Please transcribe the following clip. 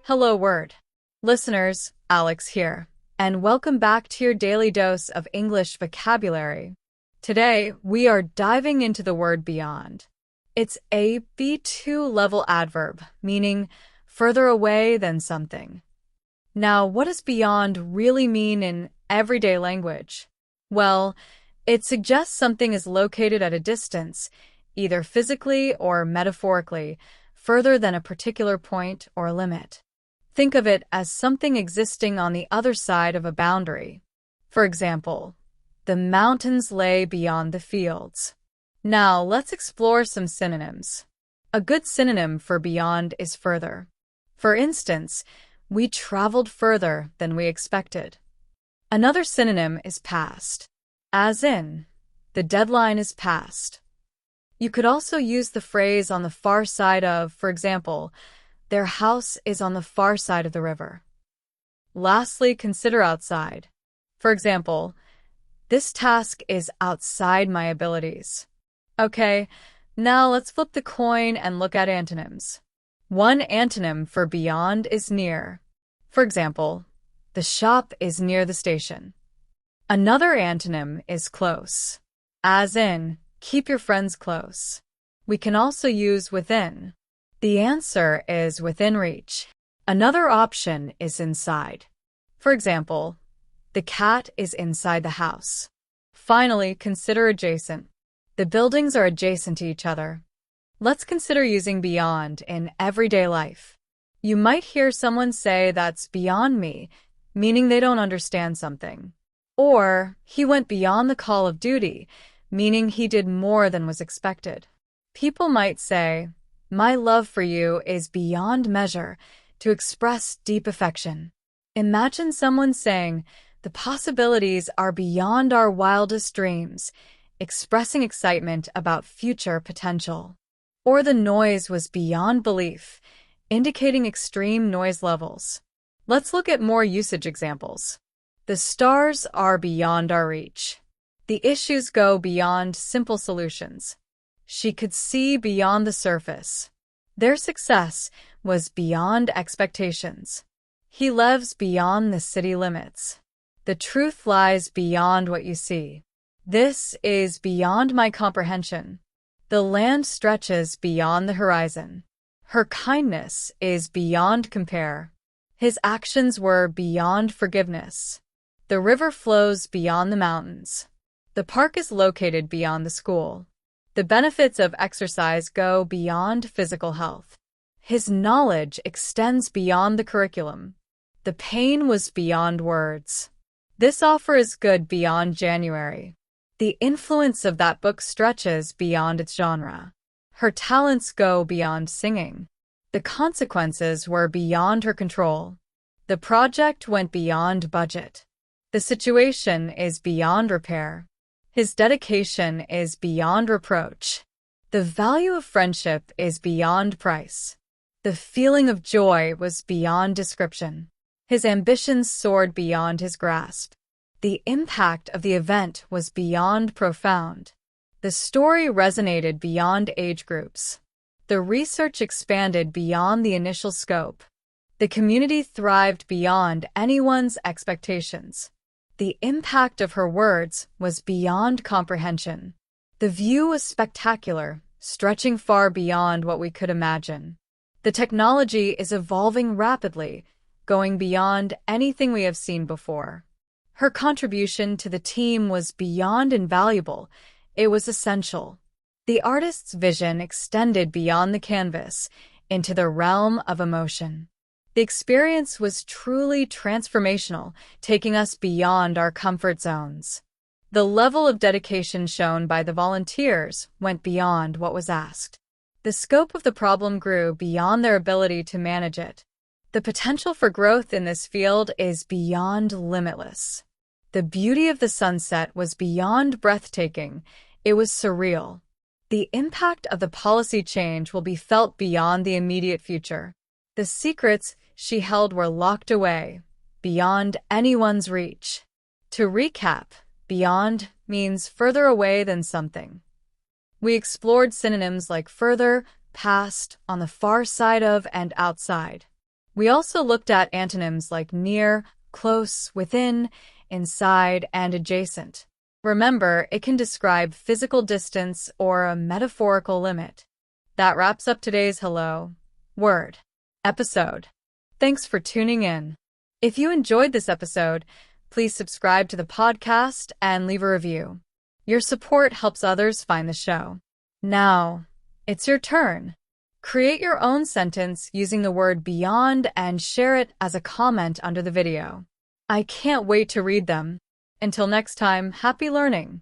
Hello, word. Listeners, Alex here, and welcome back to your daily dose of English vocabulary. Today, we are diving into the word beyond. It's a B2 level adverb, meaning further away than something. Now, what does beyond really mean in everyday language? Well, it suggests something is located at a distance, either physically or metaphorically, further than a particular point or limit. Think of it as something existing on the other side of a boundary. For example, the mountains lay beyond the fields. Now, let's explore some synonyms. A good synonym for beyond is further. For instance, we traveled further than we expected. Another synonym is past, as in, the deadline is past. You could also use the phrase on the far side of, for example, their house is on the far side of the river. Lastly, consider outside. For example, this task is outside my abilities. Okay, now let's flip the coin and look at antonyms. One antonym for beyond is near. For example, the shop is near the station. Another antonym is close, as in, keep your friends close. We can also use within. The answer is within reach. Another option is inside. For example, the cat is inside the house. Finally, consider adjacent. The buildings are adjacent to each other. Let's consider using beyond in everyday life. You might hear someone say that's beyond me, meaning they don't understand something. Or, he went beyond the call of duty, meaning he did more than was expected. People might say, my love for you is beyond measure, to express deep affection. Imagine someone saying, the possibilities are beyond our wildest dreams, expressing excitement about future potential. Or the noise was beyond belief, indicating extreme noise levels. Let's look at more usage examples. The stars are beyond our reach. The issues go beyond simple solutions. She could see beyond the surface. Their success was beyond expectations. He lives beyond the city limits. The truth lies beyond what you see. This is beyond my comprehension. The land stretches beyond the horizon. Her kindness is beyond compare. His actions were beyond forgiveness. The river flows beyond the mountains. The park is located beyond the school. The benefits of exercise go beyond physical health. His knowledge extends beyond the curriculum. The pain was beyond words. This offer is good beyond January. The influence of that book stretches beyond its genre. Her talents go beyond singing. The consequences were beyond her control. The project went beyond budget. The situation is beyond repair. His dedication is beyond reproach. The value of friendship is beyond price. The feeling of joy was beyond description. His ambitions soared beyond his grasp. The impact of the event was beyond profound. The story resonated beyond age groups. The research expanded beyond the initial scope. The community thrived beyond anyone's expectations. The impact of her words was beyond comprehension. The view was spectacular, stretching far beyond what we could imagine. The technology is evolving rapidly, going beyond anything we have seen before. Her contribution to the team was beyond invaluable. It was essential. The artist's vision extended beyond the canvas into the realm of emotion. The experience was truly transformational, taking us beyond our comfort zones. The level of dedication shown by the volunteers went beyond what was asked. The scope of the problem grew beyond their ability to manage it. The potential for growth in this field is beyond limitless. The beauty of the sunset was beyond breathtaking. It was surreal. The impact of the policy change will be felt beyond the immediate future. The secrets she held were locked away, beyond anyone's reach. To recap, beyond means further away than something. We explored synonyms like further, past, on the far side of, and outside. We also looked at antonyms like near, close, within, inside, and adjacent. Remember, it can describe physical distance or a metaphorical limit. That wraps up today's Hello Word episode. Thanks for tuning in. If you enjoyed this episode, please subscribe to the podcast and leave a review. Your support helps others find the show. Now, it's your turn. Create your own sentence using the word beyond and share it as a comment under the video. I can't wait to read them. Until next time, happy learning!